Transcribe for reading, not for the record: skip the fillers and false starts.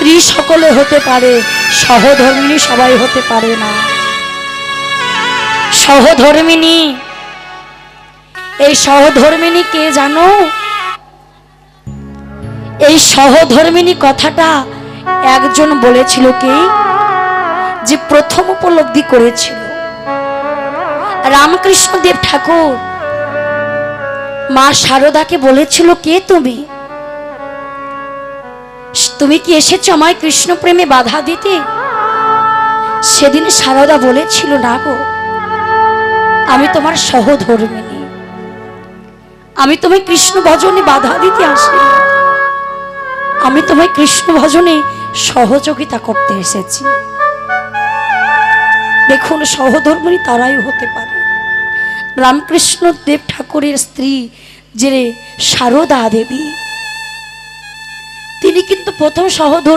স্ত্রী সকলে হতে পারে, সহধর্মিণী সবাই হতে পারে না। সহধর্মিণী, এই সহধর্মিণী কে জানো? এই সহধর্মিণী কথাটা একজন বলেছিল, কে যে প্রথম উপলব্ধি করেছিল রামকৃষ্ণ দেব ঠাকুর মা শারদাকে বলেছিল, কে তুমি? তুমি কি এসেছো আমায় কৃষ্ণ প্রেমে বাধা দিতে? সেদিন শারদা বলেছিল, না গো, আমি তোমার সহধর্মিণী, আমি তোমায় কৃষ্ণ ভজনে বাধা দিতে আসি, আমি তোমায় কৃষ্ণ ভজনে সহযোগিতা করতে এসেছি। দেখুন, সহধর্মিণী তারাই হতে পারে। রামকৃষ্ণ দেব ঠাকুরের স্ত্রী যে শারদা দেবী, তিনি কিন্তু প্রথম সহধর্মিণী।